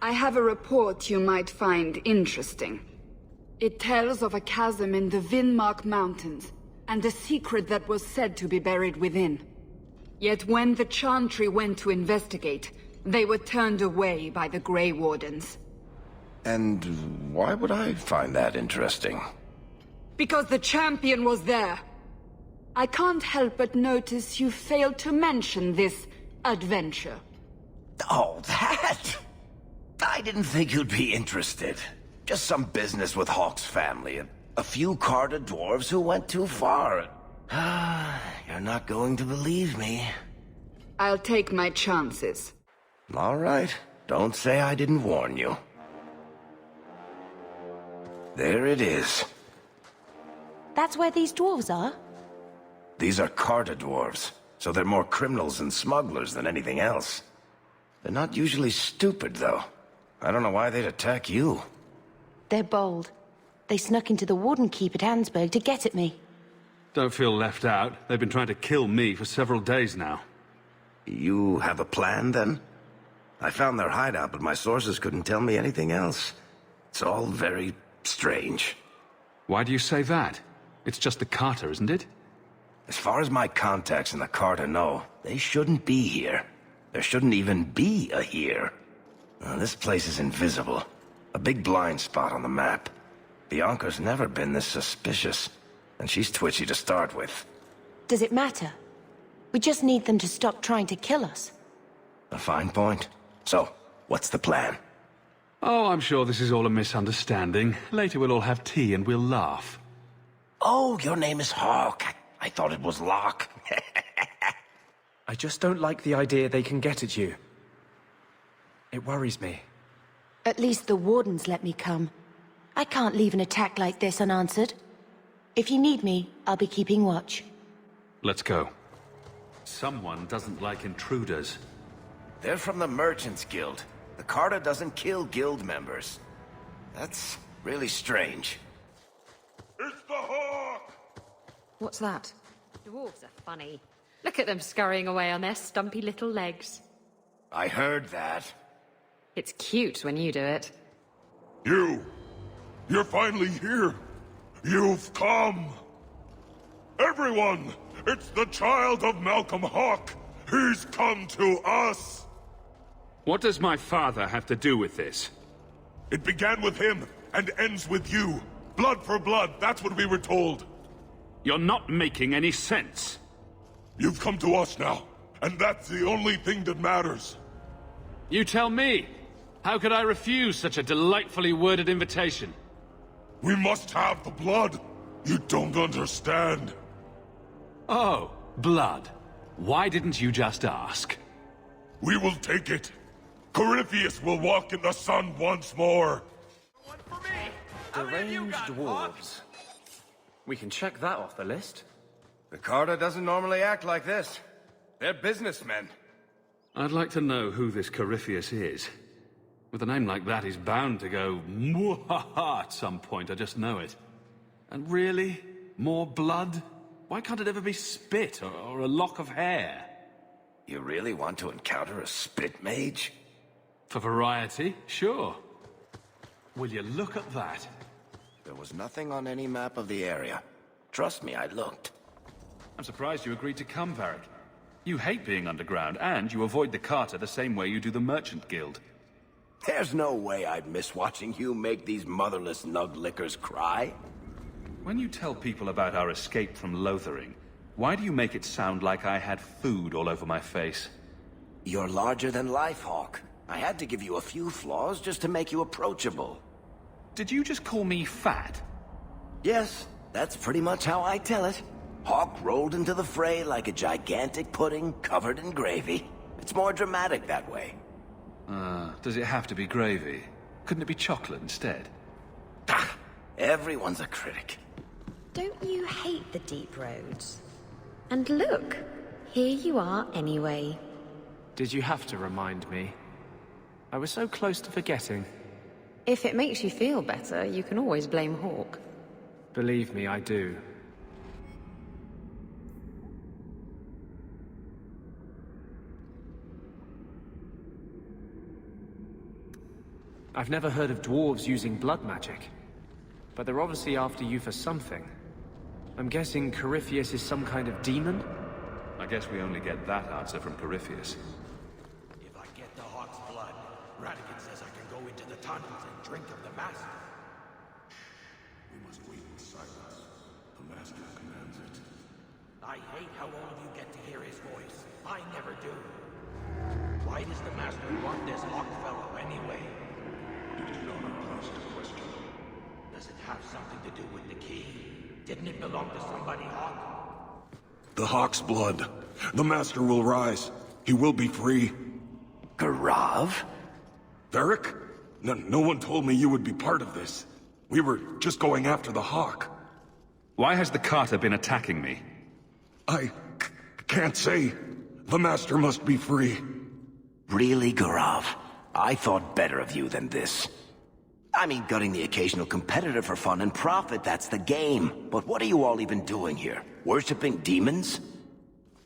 I have a report you might find interesting. It tells of a chasm in the Vinmark Mountains, and a secret that was said to be buried within. Yet when the Chantry went to investigate, they were turned away by the Grey Wardens. And why would I find that interesting? Because the champion was there. I can't help but notice you failed to mention this adventure. Oh, that? I didn't think you'd be interested. Just some business with Hawke's family. A few carter dwarves who went too far. You're not going to believe me. I'll take my chances. All right. Don't say I didn't warn you. There it is. That's where these dwarves are? These are carter dwarves, so they're more criminals and smugglers than anything else. They're not usually stupid, though. I don't know why they'd attack you. They're bold. They snuck into the Warden Keep at Ansburg to get at me. Don't feel left out. They've been trying to kill me for several days now. You have a plan, then? I found their hideout, but my sources couldn't tell me anything else. It's all very strange. Why do you say that? It's just the carter, isn't it? As far as my contacts in the carter know, they shouldn't be here. There shouldn't even be a here. This place is invisible. A big blind spot on the map. Bianca's never been this suspicious, and she's twitchy to start with. Does it matter? We just need them to stop trying to kill us. A fine point. So, what's the plan? Oh, I'm sure this is all a misunderstanding. Later we'll all have tea and we'll laugh. Oh, your name is Hawke. I thought it was Locke. I just don't like the idea they can get at you. It worries me. At least the Wardens let me come. I can't leave an attack like this unanswered. If you need me, I'll be keeping watch. Let's go. Someone doesn't like intruders. They're from the Merchants Guild. The carter doesn't kill guild members. That's really strange. It's the Hawke! What's that? Dwarves are funny. Look at them scurrying away on their stumpy little legs. I heard that. It's cute when you do it. You're finally here. You've come. Everyone, it's the child of Malcolm Hawke. He's come to us. What does my father have to do with this? It began with him and ends with you. Blood for blood, that's what we were told. You're not making any sense. You've come to us now, and that's the only thing that matters. You tell me. How could I refuse such a delightfully worded invitation? We must have the blood. You don't understand. Oh, blood. Why didn't you just ask? We will take it. Corypheus will walk in the sun once more. One for me. Deranged dwarves. We can check that off the list. The carter doesn't normally act like this. They're businessmen. I'd like to know who this Corypheus is. With a name like that, he's bound to go mwahaha at some point, I just know it. And really? More blood? Why can't it ever be spit or a lock of hair? You really want to encounter a spit mage? For variety, sure. Will you look at that? There was nothing on any map of the area. Trust me, I looked. I'm surprised you agreed to come, Varric. You hate being underground, and you avoid the carter the same way you do the Merchant Guild. There's no way I'd miss watching you make these motherless nug-lickers cry. When you tell people about our escape from Lothering, why do you make it sound like I had food all over my face? You're larger than life, Hawke. I had to give you a few flaws just to make you approachable. Did you just call me fat? Yes, that's pretty much how I tell it. Hawke rolled into the fray like a gigantic pudding covered in gravy. It's more dramatic that way. Does it have to be gravy? Couldn't it be chocolate instead? Ah, everyone's a critic. Don't you hate the deep roads? And look, here you are anyway. Did you have to remind me? I was so close to forgetting. If it makes you feel better, you can always blame Hawke. Believe me, I do. I've never heard of dwarves using blood magic. But they're obviously after you for something. I'm guessing Corypheus is some kind of demon? I guess we only get that answer from Corypheus. If I get the Hawke's blood, Radigan says I can go into the tunnels and drink of the Master. We must wait in silence. The Master commands it. I hate how all of you get to hear his voice. I never do. Why does the Master want this Hawke fellow anyway? It is not a us to question. Does it have something to do with the key? Didn't it belong to somebody, Hawke? The Hawke's blood. The Master will rise. He will be free. Garav? Varric? No one told me you would be part of this. We were just going after the Hawke. Why has the Carter been attacking me? I can't say. The Master must be free. Really, Garav? I thought better of you than this. I mean, gutting the occasional competitor for fun and profit, that's the game. But what are you all even doing here? Worshipping demons?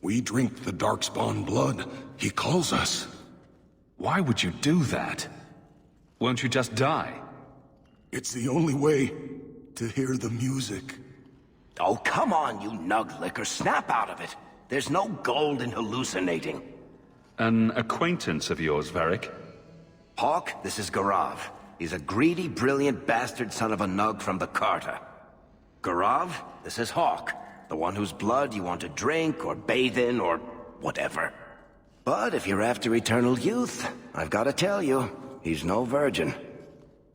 We drink the Darkspawn blood. He calls us. Why would you do that? Won't you just die? It's the only way to hear the music. Oh, come on, you nug licker. Snap out of it. There's no gold in hallucinating. An acquaintance of yours, Varric? Hawke, this is Garav. He's a greedy, brilliant bastard son of a nug from the Carter. Garav, this is Hawke. The one whose blood you want to drink, or bathe in, or whatever. But if you're after eternal youth, I've got to tell you, he's no virgin.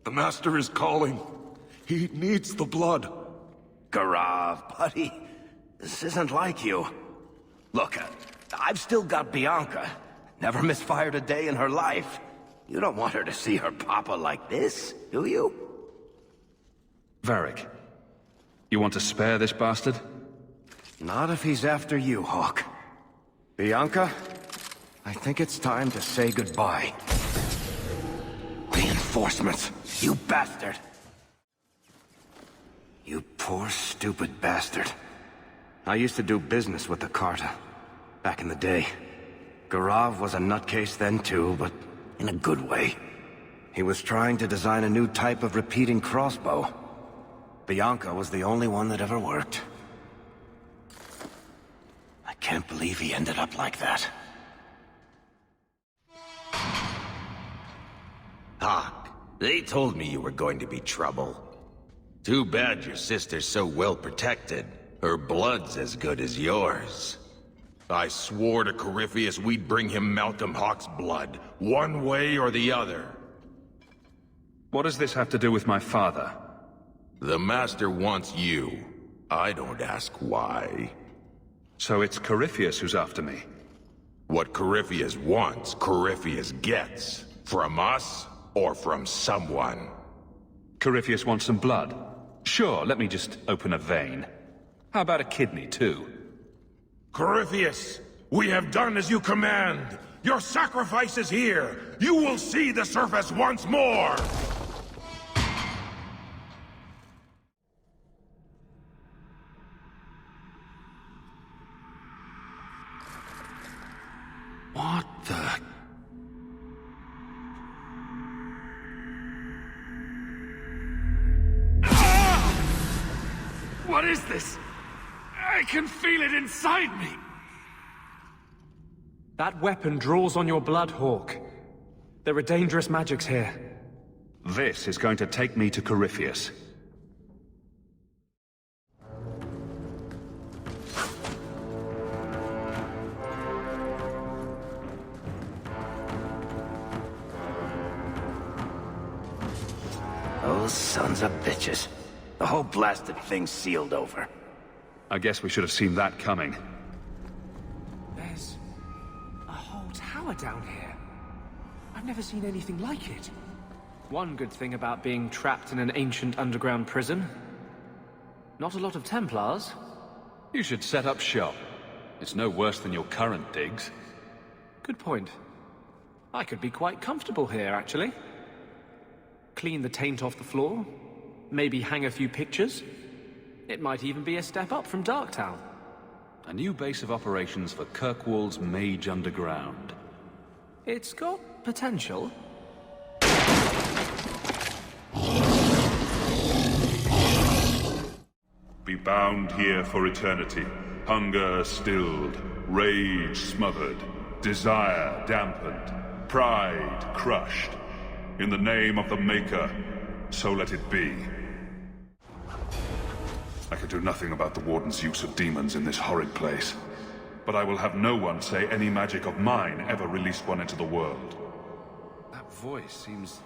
The Master is calling. He needs the blood. Garav, buddy, this isn't like you. Look, I've still got Bianca. Never misfired a day in her life. You don't want her to see her papa like this, do you? Varric, you want to spare this bastard? Not if he's after you, Hawke. Bianca, I think it's time to say goodbye. Reinforcements, you bastard! You poor, stupid bastard. I used to do business with the Carter, back in the day. Garav was a nutcase then too, but in a good way. He was trying to design a new type of repeating crossbow. Bianca was the only one that ever worked. I can't believe he ended up like that. Hawke, they told me you were going to be trouble. Too bad your sister's so well protected. Her blood's as good as yours. I swore to Corypheus we'd bring him Malcolm Hawke's blood, one way or the other. What does this have to do with my father? The Master wants you. I don't ask why. So it's Corypheus who's after me? What Corypheus wants, Corypheus gets. From us, or from someone. Corypheus wants some blood? Sure, let me just open a vein. How about a kidney, too? Corypheus, we have done as you command. Your sacrifice is here. You will see the surface once more. What the... What is this? I can feel it inside me! That weapon draws on your blood, Hawke. There are dangerous magics here. This is going to take me to Corypheus. Those sons of bitches. The whole blasted thing's sealed over. I guess we should have seen that coming. There's a whole tower down here. I've never seen anything like it. One good thing about being trapped in an ancient underground prison. Not a lot of Templars. You should set up shop. It's no worse than your current digs. Good point. I could be quite comfortable here, actually. Clean the taint off the floor. Maybe hang a few pictures. It might even be a step up from Darktown. A new base of operations for Kirkwall's Mage Underground. It's got potential. be bound here for eternity. Hunger stilled, rage smothered, desire dampened, pride crushed. In the name of the Maker, so let it be. I can do nothing about the Warden's use of demons in this horrid place, but I will have no one say any magic of mine ever released one into the world. That voice seems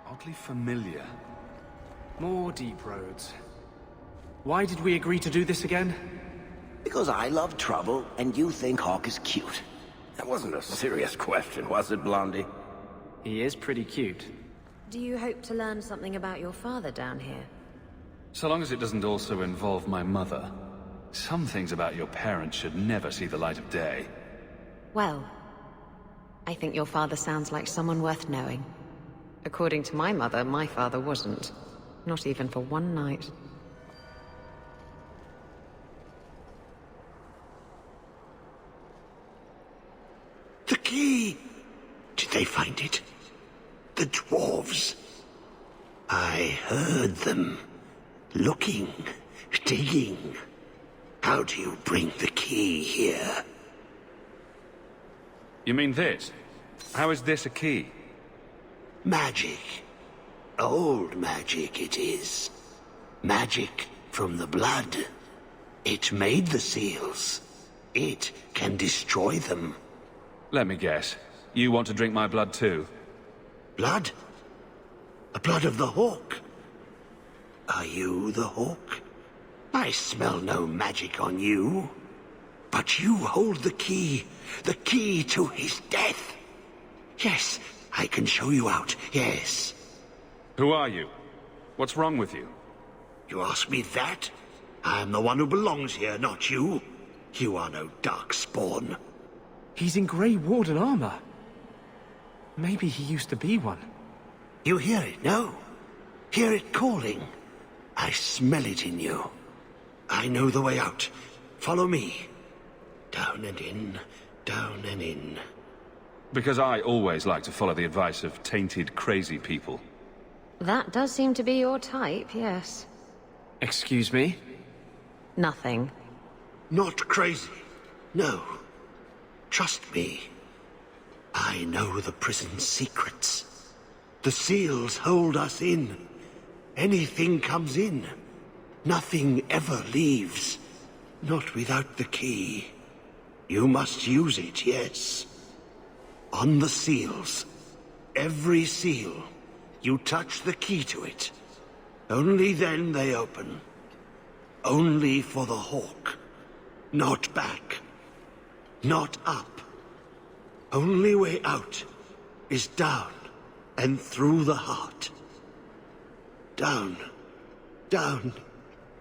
oddly familiar. More deep roads. Why did we agree to do this again? Because I love trouble, and you think Hawke is cute. That wasn't a serious question, was it, Blondie? He is pretty cute. Do you hope to learn something about your father down here? So long as it doesn't also involve my mother. Some things about your parents should never see the light of day. Well, I think your father sounds like someone worth knowing. According to my mother, my father wasn't. Not even for one night. The key! Did they find it? The dwarves. I heard them. Looking, digging. How do you bring the key here? You mean this? How is this a key? Magic. Old magic it is. Magic from the blood. It made the seals. It can destroy them. Let me guess. You want to drink my blood too? Blood? The blood of the Hawke? Are you the Hawke? I smell no magic on you. But you hold the key to his death. Yes, I can show you out, yes. Who are you? What's wrong with you? You ask me that? I'm the one who belongs here, not you. You are no dark spawn. He's in Grey Warden armor. Maybe he used to be one. You hear it, no? Hear it calling. I smell it in you. I know the way out. Follow me. Down and in, down and in. Because I always like to follow the advice of tainted, crazy people. That does seem to be your type, yes. Excuse me? Nothing. Not crazy. No. Trust me. I know the prison's secrets. The seals hold us in. Anything comes in. Nothing ever leaves. Not without the key. You must use it, yes. On the seals. Every seal. You touch the key to it. Only then they open. Only for the Hawke. Not back. Not up. Only way out is down and through the heart. Down. Down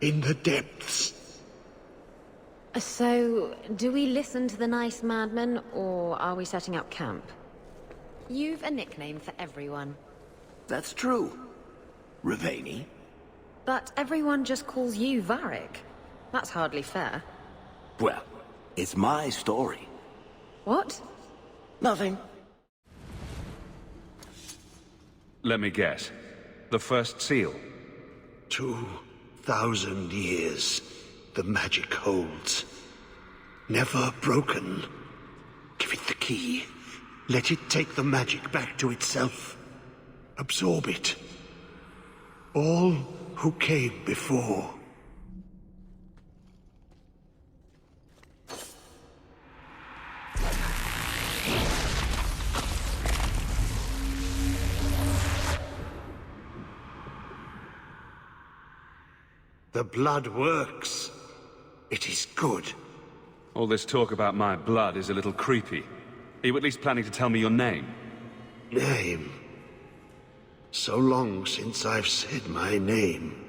in the depths. So, do we listen to the nice madman, or are we setting up camp? You've a nickname for everyone. That's true. Ravani. But everyone just calls you Varric. That's hardly fair. Well, it's my story. What? Nothing. Let me guess. The first seal? 2,000 years the magic holds. Never broken. Give it the key. Let it take the magic back to itself. Absorb it. All who came before. The blood works. It is good. All this talk about my blood is a little creepy. Are you at least planning to tell me your name? Name? So long since I've said my name.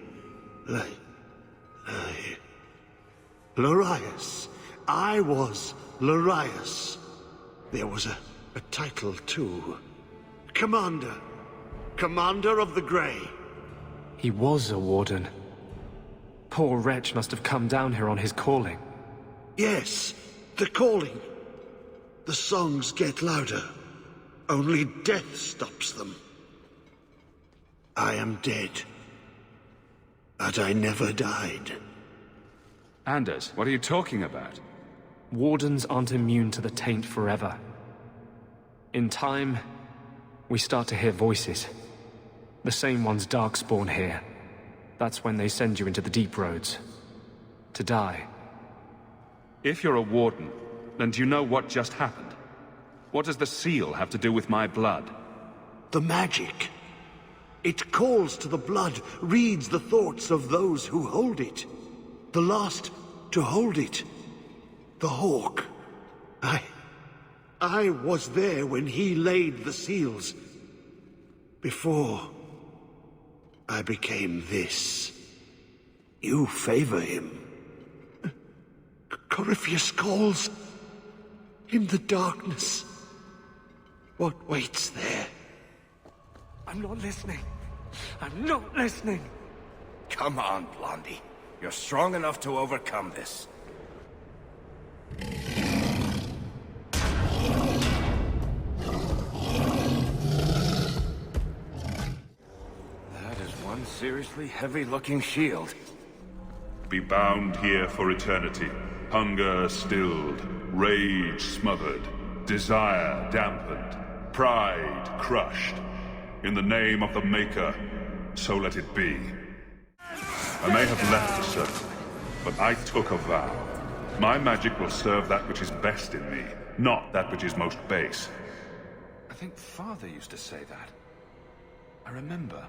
Larius. I was Larius. There was a title, too. Commander. Commander of the Grey. He was a warden. Poor wretch must have come down here on his calling. Yes, the calling. The songs get louder. Only death stops them. I am dead. But I never died. Anders, what are you talking about? Wardens aren't immune to the taint forever. In time, we start to hear voices. The same ones Darkspawn hear. That's when they send you into the deep roads. To die. If you're a warden, then do you know what just happened? What does the seal have to do with my blood? The magic. It calls to the blood, reads the thoughts of those who hold it. The last to hold it. The Hawke. I was there when he laid the seals. Before I became this. You favor him. Corypheus calls. In the darkness. What waits there? I'm not listening. I'm not listening. Come on, Blondie. You're strong enough to overcome this. That is one seriously heavy-looking shield. Be bound here for eternity. Hunger stilled, rage smothered, desire dampened, pride crushed. In the name of the Maker, so let it be. I may have left the circle, but I took a vow. My magic will serve that which is best in me, not that which is most base. I think Father used to say that. I remember.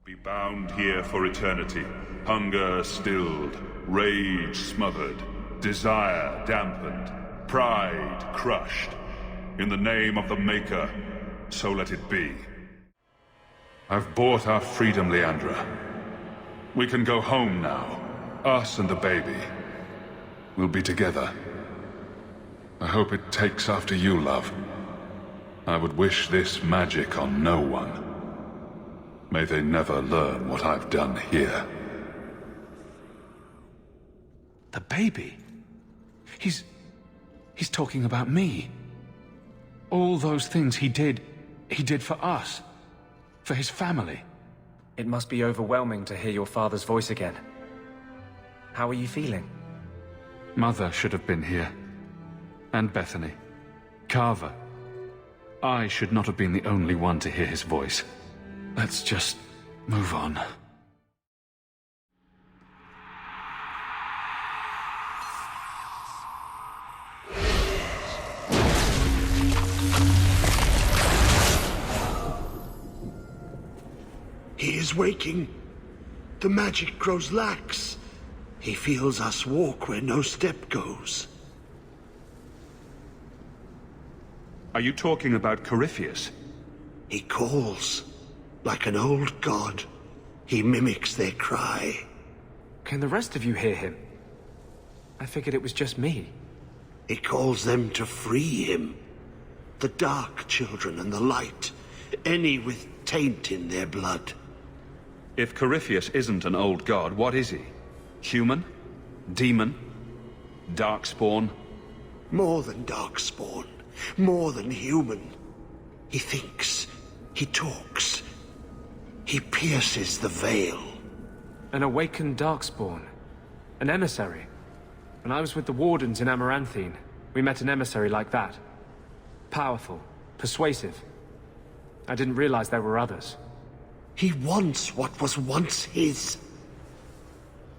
Be bound here for eternity. Hunger stilled, rage smothered, desire dampened, pride crushed. In the name of the Maker, so let it be. I've bought our freedom, Leandra. We can go home now. Us and the baby. We'll be together. I hope it takes after you, love. I would wish this magic on no one. May they never learn what I've done here. The baby? He's talking about me. All those things he did for us. For his family. It must be overwhelming to hear your father's voice again. How are you feeling? Mother should have been here. And Bethany. Carver. I should not have been the only one to hear his voice. Let's just move on. He is waking. The magic grows lax. He feels us walk where no step goes. Are you talking about Corypheus? He calls. Like an old god. He mimics their cry. Can the rest of you hear him? I figured it was just me. He calls them to free him. The dark children and the light. Any with taint in their blood. If Corypheus isn't an old god, what is he? Human? Demon? Darkspawn? More than Darkspawn. More than human. He thinks. He talks. He pierces the veil. An awakened Darkspawn. An emissary. When I was with the Wardens in Amaranthine, we met an emissary like that. Powerful. Persuasive. I didn't realize there were others. He wants what was once his.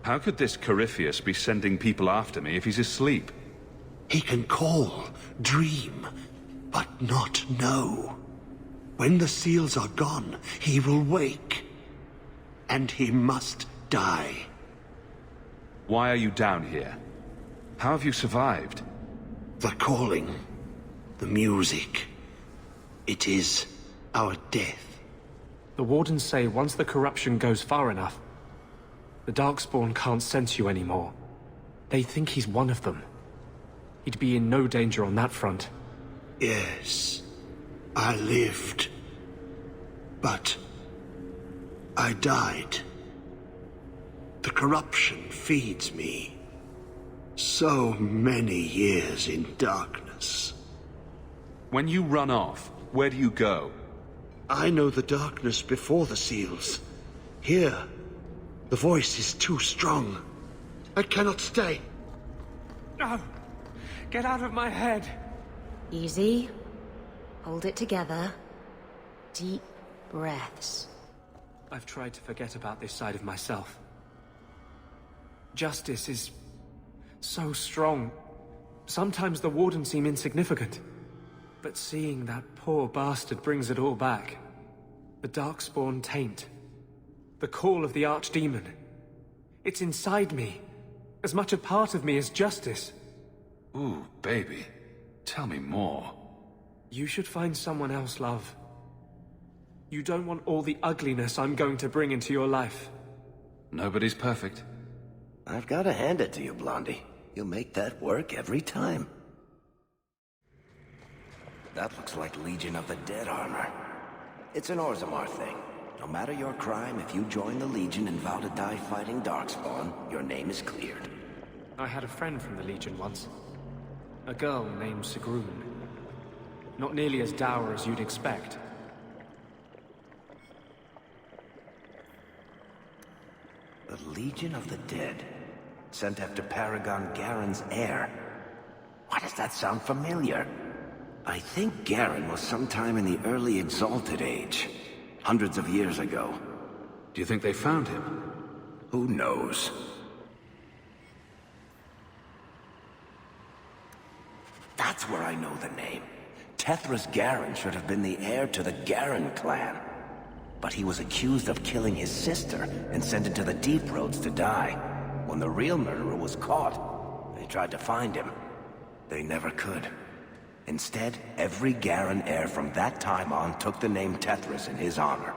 How could this Corypheus be sending people after me if he's asleep? He can call, dream, but not know. When the seals are gone, he will wake. And he must die. Why are you down here? How have you survived? The calling. The music. It is our death. The Wardens say once the corruption goes far enough, the Darkspawn can't sense you anymore. They think he's one of them. He'd be in no danger on that front. Yes, I lived. But I died. The corruption feeds me. So many years in darkness. When you run off, where do you go? I know the darkness before the seals. Here, the voice is too strong. I cannot stay. No! Get out of my head! Easy. Hold it together. Deep breaths. I've tried to forget about this side of myself. Justice is so strong. Sometimes the Wardens seem insignificant. But seeing that poor bastard brings it all back. The Darkspawn taint. The call of the Archdemon. It's inside me. As much a part of me as justice. Ooh, baby. Tell me more. You should find someone else, love. You don't want all the ugliness I'm going to bring into your life. Nobody's perfect. I've got to hand it to you, Blondie. You make that work every time. That looks like Legion of the Dead armor. It's an Orzammar thing. No matter your crime, if you join the Legion and vow to die fighting Darkspawn, your name is cleared. I had a friend from the Legion once. A girl named Sigrun. Not nearly as dour as you'd expect. The Legion of the Dead. Sent after Paragon Garen's heir. Why does that sound familiar? I think Garen was sometime in the early Exalted Age. Hundreds of years ago. Do you think they found him? Who knows? That's where I know the name. Tethras Garen should have been the heir to the Garen clan. But he was accused of killing his sister and sent into the Deep Roads to die. When the real murderer was caught, they tried to find him. They never could. Instead, every Garen heir from that time on took the name Tethras in his honor.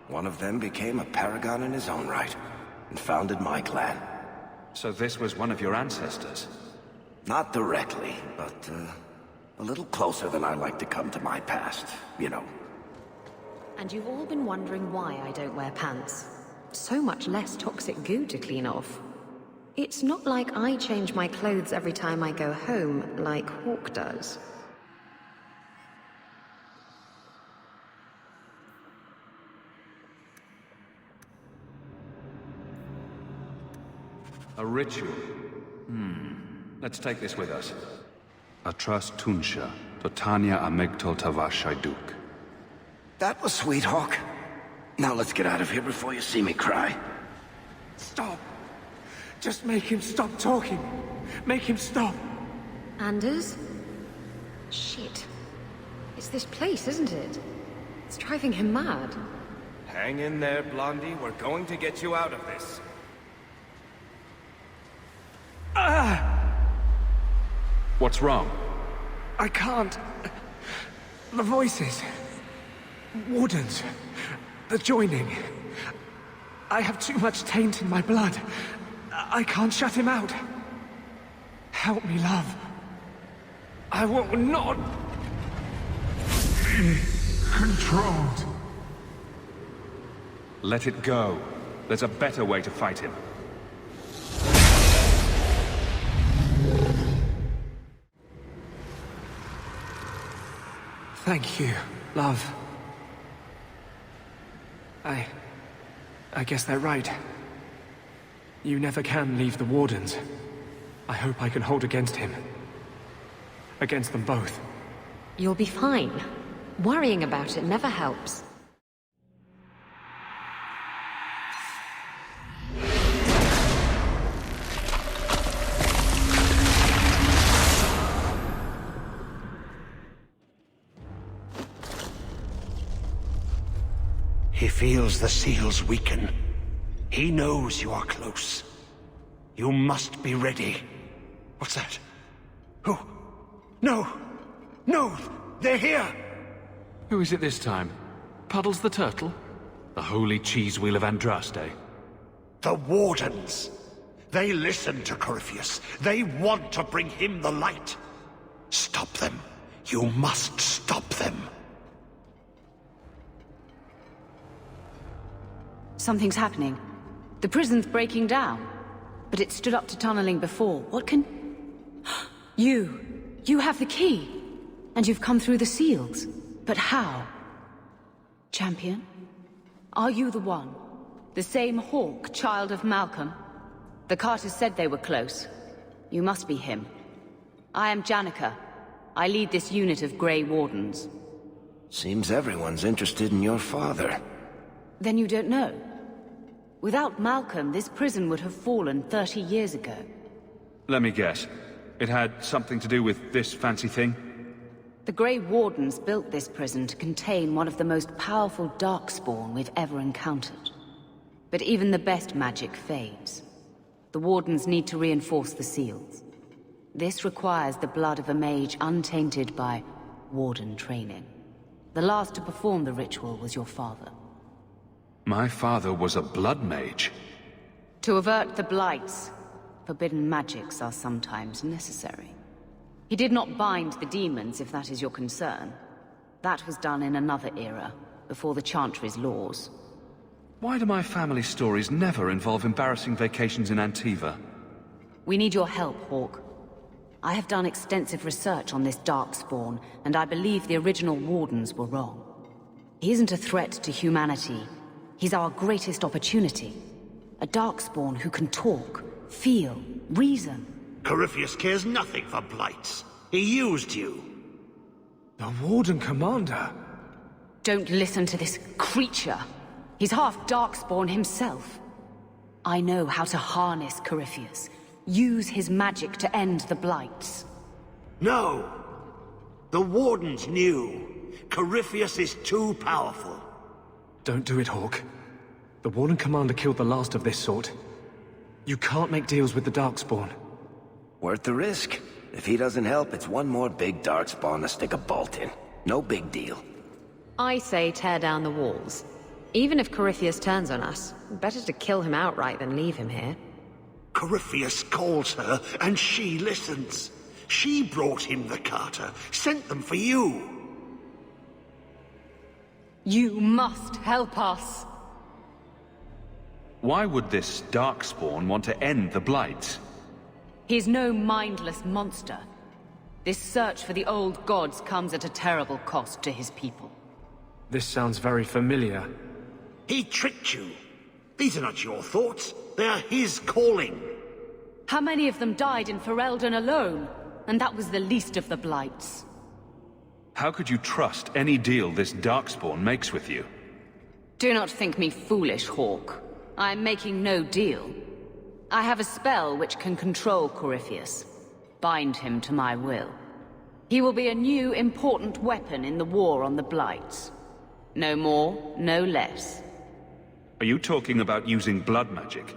One of them became a paragon in his own right, and founded my clan. So this was one of your ancestors? Not directly, but a little closer than I like to come to my past, you know. And you've all been wondering why I don't wear pants. So much less toxic goo to clean off. It's not like I change my clothes every time I go home, like Hawke does. A ritual. Let's take this with us. Atras Tunsha, Totania Amegtol Tavashaiduk. That was sweet, Hawke. Now let's get out of here before you see me cry. Stop! Just make him stop talking! Make him stop! Anders? Shit. It's this place, isn't it? It's driving him mad. Hang in there, Blondie. We're going to get you out of this. What's wrong? I can't. The voices. Wardens. The joining. I have too much taint in my blood. I can't shut him out. Help me, love. I will not be controlled. Let it go. There's a better way to fight him. Thank you, love. I guess they're right. You never can leave the Wardens. I hope I can hold against him. Against them both. You'll be fine. Worrying about it never helps. He feels the seals weaken. He knows you are close. You must be ready. What's that? Who? No! No! They're here! Who is it this time? Puddles the Turtle? The holy cheese wheel of Andraste? The Wardens! They listen to Corypheus. They want to bring him the light. Stop them. You must stop them. Something's happening. The prison's breaking down. But it stood up to tunneling before. What can... You have the key. And you've come through the seals. But how? Champion? Are you the one? The same Hawke, child of Malcolm? The Carters said they were close. You must be him. I am Janica. I lead this unit of Grey Wardens. Seems everyone's interested in your father. Then you don't know? Without Malcolm, this prison would have fallen 30 years ago. Let me guess. It had something to do with this fancy thing? The Grey Wardens built this prison to contain one of the most powerful Darkspawn we've ever encountered. But even the best magic fades. The Wardens need to reinforce the seals. This requires the blood of a mage untainted by Warden training. The last to perform the ritual was your father. My father was a blood mage. To avert the blights, forbidden magics are sometimes necessary. He did not bind the demons, if that is your concern. That was done in another era, before the Chantry's laws. Why do my family stories never involve embarrassing vacations in Antiva? We need your help, Hawke. I have done extensive research on this Darkspawn, and I believe the original Wardens were wrong. He isn't a threat to humanity. He's our greatest opportunity. A Darkspawn who can talk, feel, reason. Corypheus cares nothing for blights. He used you. The Warden Commander? Don't listen to this creature. He's half Darkspawn himself. I know how to harness Corypheus. Use his magic to end the blights. No! The Wardens knew. Corypheus is too powerful. Don't do it, Hawke. The Warden Commander killed the last of this sort. You can't make deals with the Darkspawn. Worth the risk. If he doesn't help, it's one more big Darkspawn to stick a bolt in. No big deal. I say tear down the walls. Even if Corypheus turns on us, better to kill him outright than leave him here. Corypheus calls her, and she listens. She brought him the Carter, sent them for you. You must help us. Why would this Darkspawn want to end the blights? He's no mindless monster. This search for the old gods comes at a terrible cost to his people. This sounds very familiar. He tricked you. These are not your thoughts. They are his calling. How many of them died in Ferelden alone? And that was the least of the blights. How could you trust any deal this Darkspawn makes with you? Do not think me foolish, Hawke. I am making no deal. I have a spell which can control Corypheus. Bind him to my will. He will be a new, important weapon in the war on the blights. No more, no less. Are you talking about using blood magic?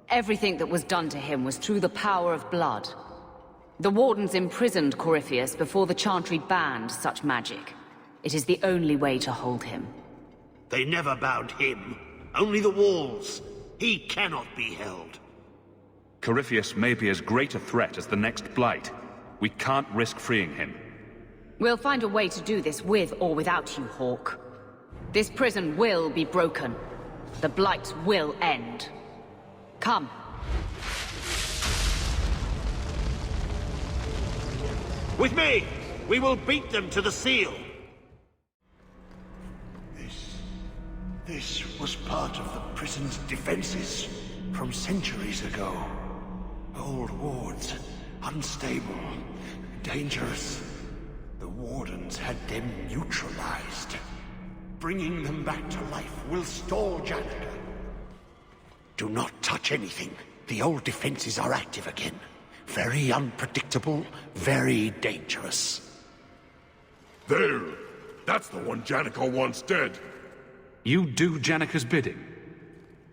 Everything that was done to him was through the power of blood. The Wardens imprisoned Corypheus before the Chantry banned such magic. It is the only way to hold him. They never bound him. Only the walls. He cannot be held. Corypheus may be as great a threat as the next blight. We can't risk freeing him. We'll find a way to do this with or without you, Hawke. This prison will be broken. The blights will end. Come. With me! We will beat them to the seal! This was part of the prison's defenses from centuries ago. Old wards, unstable, dangerous. The Wardens had them neutralized. Bringing them back to life will stall Janica. Do not touch anything. The old defenses are active again. Very unpredictable, very dangerous. There! That's the one Janica wants dead. You do Janica's bidding?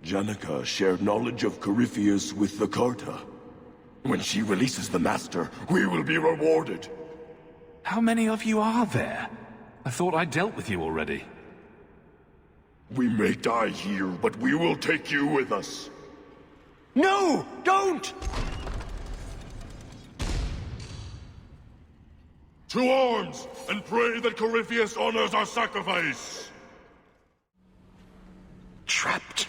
Janica shared knowledge of Corypheus with the Carta. When she releases the Master, we will be rewarded. How many of you are there? I thought I dealt with you already. We may die here, but we will take you with us. No! Don't! To arms, and pray that Corypheus honors our sacrifice! Trapped.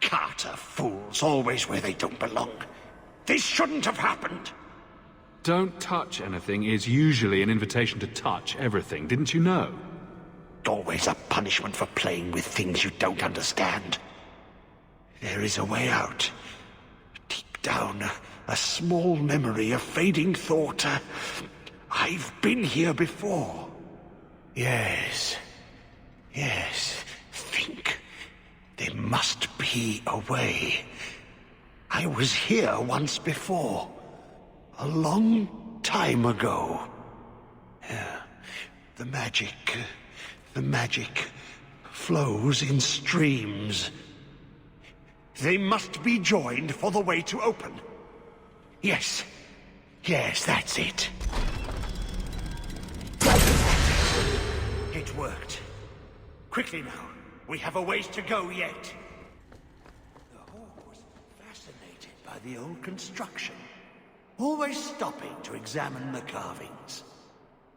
Carter fools, always where they don't belong. This shouldn't have happened. Don't touch anything is usually an invitation to touch everything, didn't you know? always a punishment for playing with things you don't understand. There is a way out. Deep down, a small memory, a fading thought. I've been here before. Yes. Yes. Think. There must be a way. I was here once before. A long time ago. The magic flows in streams. They must be joined for the way to open. Yes, that's it. It worked. Quickly now, we have a ways to go yet. The Hawke was fascinated by the old construction, always stopping to examine the carvings.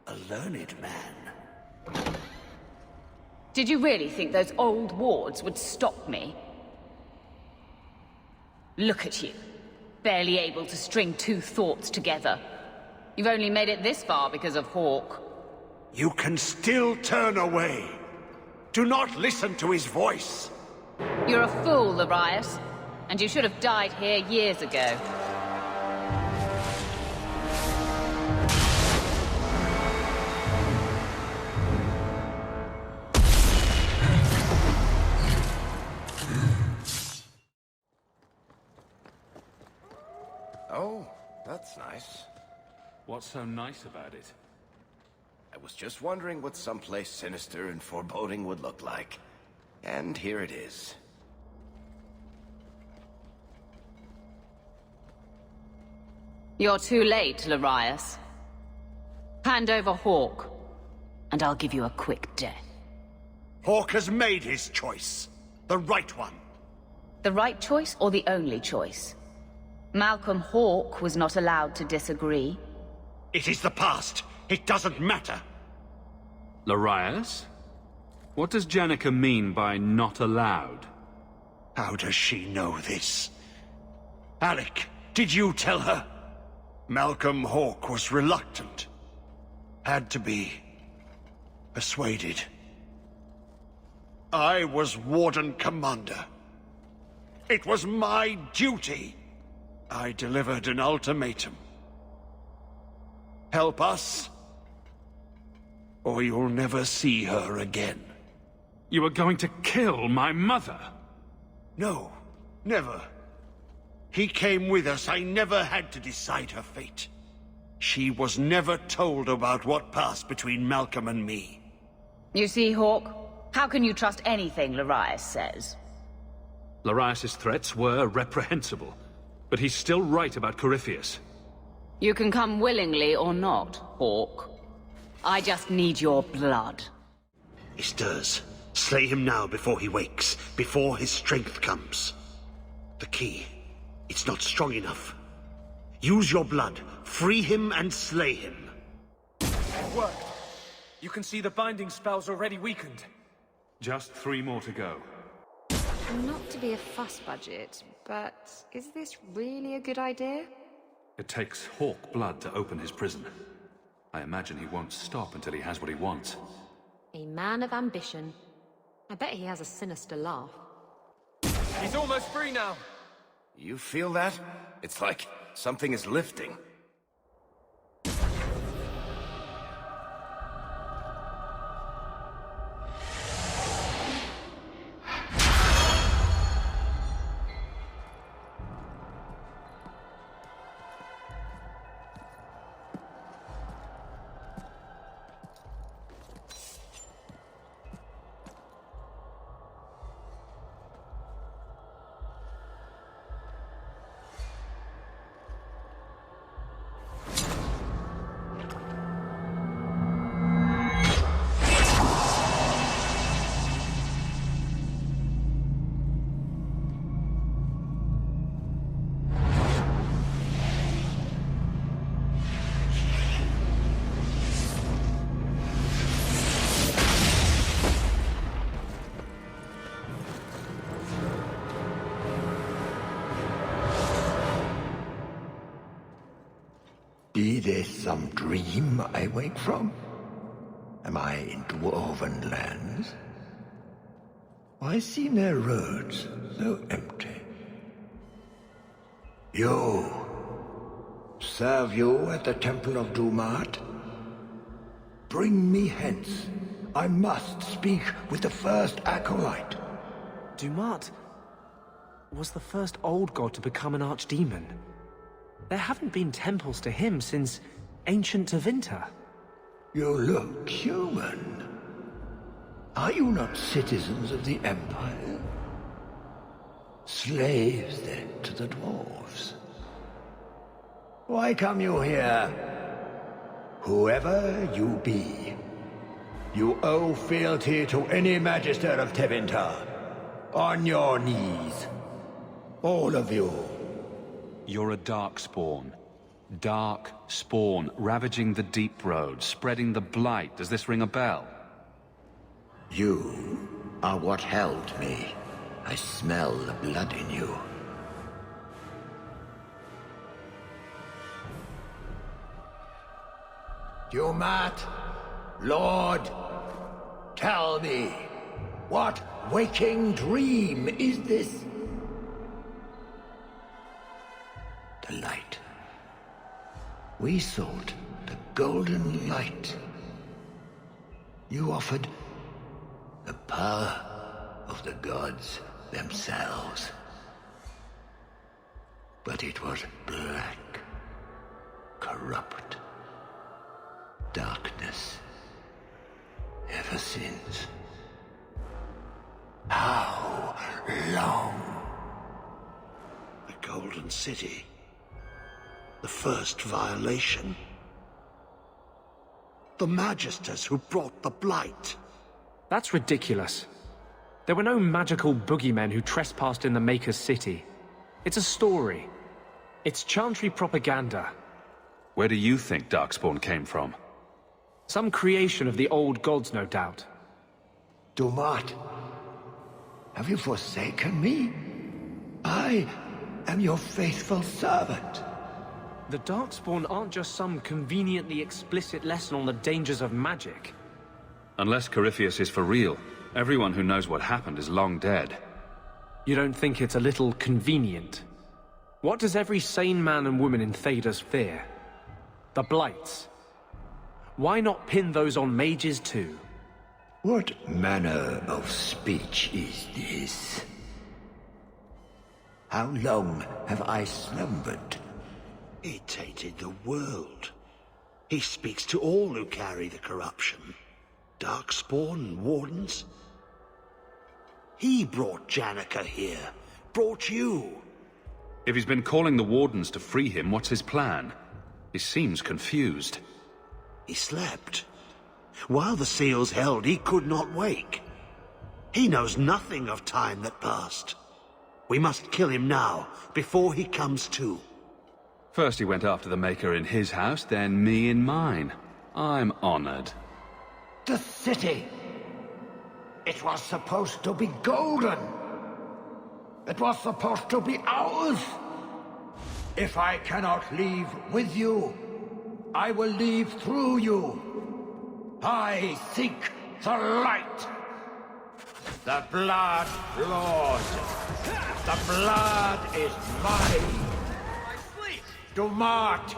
A learned man. Did you really think those old wards would stop me? Look at you. Barely able to string two thoughts together. You've only made it this far because of Hawke. You can still turn away. Do not listen to his voice. You're a fool, Larius. And you should have died here years ago. Oh, that's nice. What's so nice about it? I was just wondering what someplace sinister and foreboding would look like. And here it is. You're too late, Larius. Hand over Hawke, and I'll give you a quick death. Hawke has made his choice. The right one. The right choice or the only choice? Malcolm Hawke was not allowed to disagree. It is the past. It doesn't matter. Larius? What does Janica mean by not allowed? How does she know this? Alec, did you tell her? Malcolm Hawke was reluctant. Had to be. Persuaded. I was Warden Commander. It was my duty. I delivered an ultimatum. Help us, or you'll never see her again. You were going to kill my mother? No, never. He came with us. I never had to decide her fate. She was never told about what passed between Malcolm and me. You see, Hawke, how can you trust anything Larius says? Larius's threats were reprehensible, but he's still right about Corypheus. You can come willingly or not, Hawke. I just need your blood. He stirs. Slay him now before he wakes, before his strength comes. The key. It's not strong enough. Use your blood. Free him and slay him. It worked. You can see the binding spell's already weakened. Just 3 more to go. Not to be a fuss budget, but is this really a good idea? It takes Hawke blood to open his prison. I imagine he won't stop until he has what he wants. A man of ambition. I bet he has a sinister laugh. He's almost free now. You feel that? It's like something is lifting. Be this some dream I wake from? Am I in dwarven lands? Why seem their roads so empty? You! Serve you at the Temple of Dumat? Bring me hence. I must speak with the first acolyte. Dumat was the first old god to become an archdemon. There haven't been temples to him since ancient Tevinter. You look human. Are you not citizens of the Empire? Slaves, then, to the dwarves? Why come you here? Whoever you be, you owe fealty to any Magister of Tevinter. On your knees. All of you. You're a darkspawn. Dark spawn, ravaging the deep road, spreading the blight. Does this ring a bell? You are what held me. I smell the blood in you. Dumat, Lord, tell me, what waking dream is this? The light. We sought the golden light. You offered the power of the gods themselves. But it was black, corrupt, darkness, ever since. How long? The Golden City. The first violation. The Magisters who brought the Blight. That's ridiculous. There were no magical boogeymen who trespassed in the Maker's City. It's a story. It's Chantry propaganda. Where do you think Darkspawn came from? Some creation of the old gods, no doubt. Dumat, have you forsaken me? I am your faithful servant. The Darkspawn aren't just some conveniently explicit lesson on the dangers of magic. Unless Corypheus is for real, everyone who knows what happened is long dead. You don't think it's a little convenient? What does every sane man and woman in Thedas fear? The Blights. Why not pin those on mages too? What manner of speech is this? How long have I slumbered? He tainted the world. He speaks to all who carry the corruption. Darkspawn and Wardens. He brought Janica here. Brought you. If he's been calling the Wardens to free him, what's his plan? He seems confused. He slept. While the seals held, he could not wake. He knows nothing of time that passed. We must kill him now, before he comes to. First he went after the Maker in his house, then me in mine. I'm honored. The city. It was supposed to be golden. It was supposed to be ours. If I cannot leave with you, I will leave through you. I seek the light. The blood, Lord. The blood is mine. Dumat,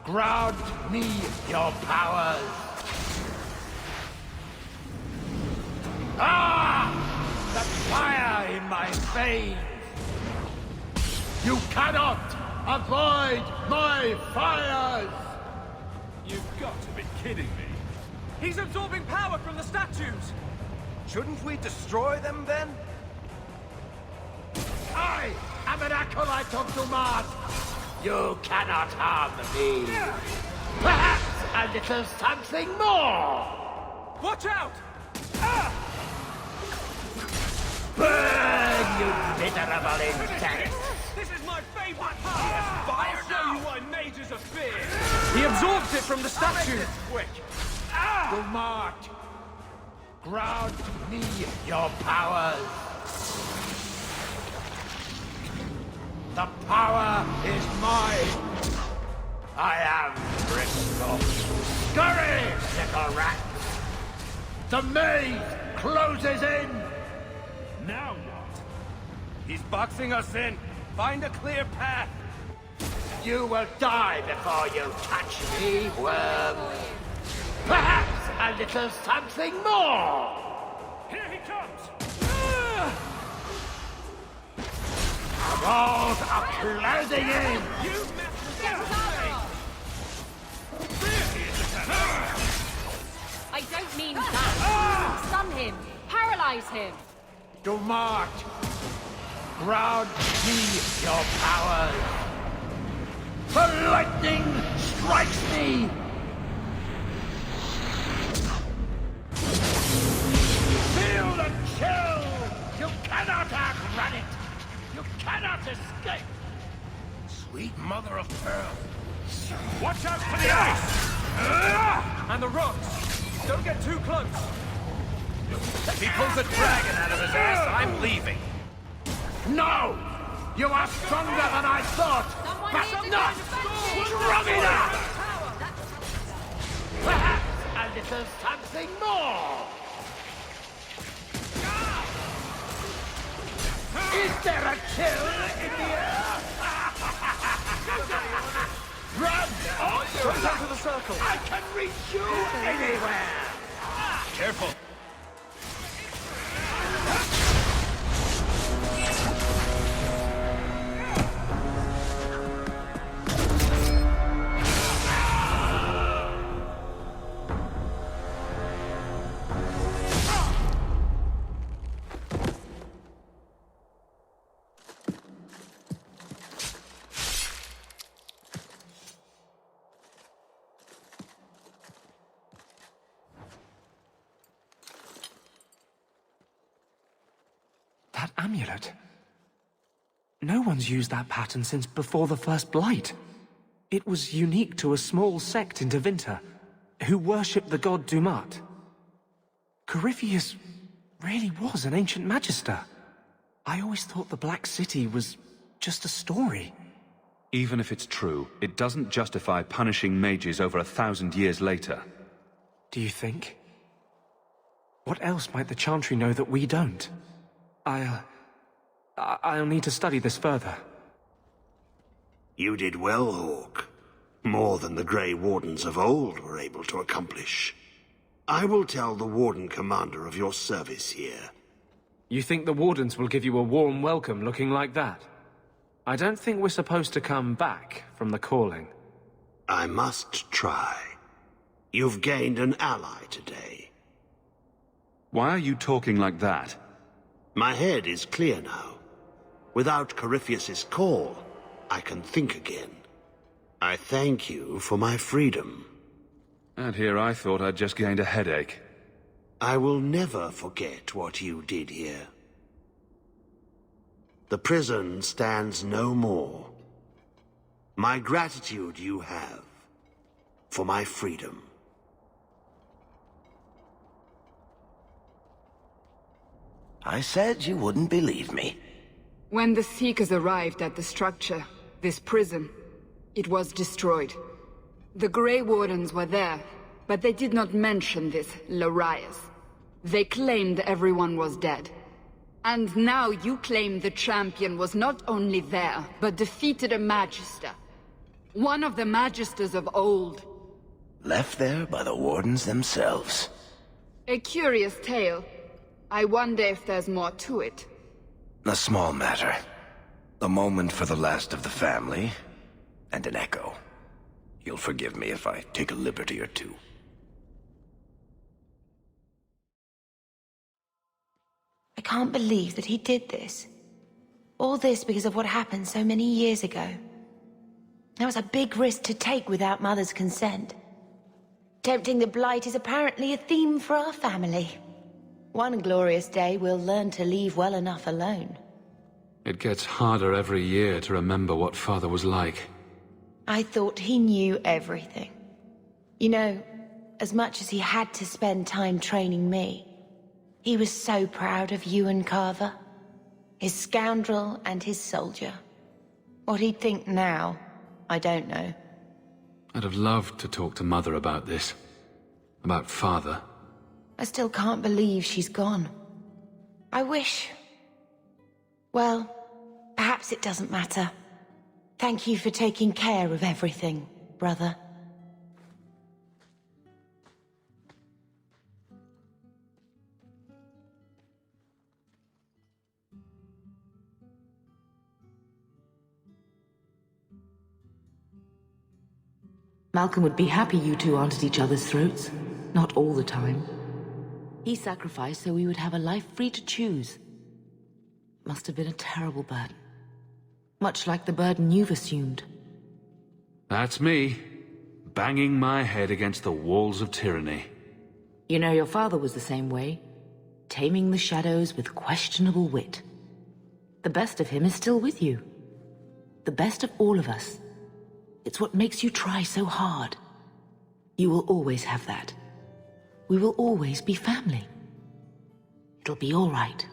grant me your powers. Ah! The fire in my veins. You cannot avoid my fires. You've got to be kidding me. He's absorbing power from the statues. Shouldn't we destroy them then? I am an acolyte of Dumat. You cannot harm me. Perhaps a little something more. Watch out! Burn, you miserable insect! This is my favorite part! I'll show you why mages are feared! He absorbs it from the statue! Quick! Dumat, grant me your powers. The power is mine. I am Bristol. Scurry, little rats! The maze closes in! Now what? He's boxing us in. Find a clear path. You will die before you touch me, worm. Perhaps a little something more! Here he comes! The walls are closing in! You I don't mean that. Stun him. Paralyze him. Do not grant me your powers! The lightning strikes me! Feel the chill! You cannot outrun it! You cannot escape! Sweet mother of pearl. watch out for the ice! And the rocks! Don't get too close! If he pulls a dragon out of his ass, I'm leaving! No! You are stronger than I thought! But not strong enough! Perhaps a little something more! Is there a chill in the air? Run! Jump down to the circle! I can reach you anywhere! Careful! That amulet. No one's used that pattern since before the first Blight. It was unique to a small sect in Tevinter, who worshipped the god Dumat. Corypheus really was an ancient magister. I always thought the Black City was just a story. Even if it's true, it doesn't justify punishing mages over 1,000 years later. Do you think? What else might the Chantry know that we don't? I'll need to study this further. You did well, Hawke. More than the Grey Wardens of old were able to accomplish. I will tell the Warden Commander of your service here. You think the Wardens will give you a warm welcome looking like that? I don't think we're supposed to come back from the calling. I must try. You've gained an ally today. Why are you talking like that? My head is clear now. Without Corypheus's call, I can think again. I thank you for my freedom. And here I thought I'd just gained a headache. I will never forget what you did here. The prison stands no more. My gratitude you have for my freedom. I said you wouldn't believe me. When the Seekers arrived at the structure, this prison, it was destroyed. The Grey Wardens were there, but they did not mention this Larias. They claimed everyone was dead. And now you claim the champion was not only there, but defeated a Magister. One of the Magisters of old. Left there by the Wardens themselves. A curious tale. I wonder if there's more to it. A small matter. A moment for the last of the family, and an echo. You'll forgive me if I take a liberty or two. I can't believe that he did this. All this because of what happened so many years ago. That was a big risk to take without Mother's consent. Tempting the Blight is apparently a theme for our family. One glorious day we'll learn to leave well enough alone. It gets harder every year to remember what Father was like. I thought he knew everything. You know, as much as he had to spend time training me, he was so proud of you and Carver. His scoundrel and his soldier. What he'd think now, I don't know. I'd have loved to talk to Mother about this. About Father. I still can't believe she's gone. I wish... Well, perhaps it doesn't matter. Thank you for taking care of everything, brother. Malcolm would be happy you two aren't at each other's throats. Not all the time. He sacrificed so we would have a life free to choose. Must have been a terrible burden. Much like the burden you've assumed. That's me, banging my head against the walls of tyranny. You know, your father was the same way. Taming the shadows with questionable wit. The best of him is still with you. The best of all of us. It's what makes you try so hard. You will always have that. We will always be family. It'll be all right.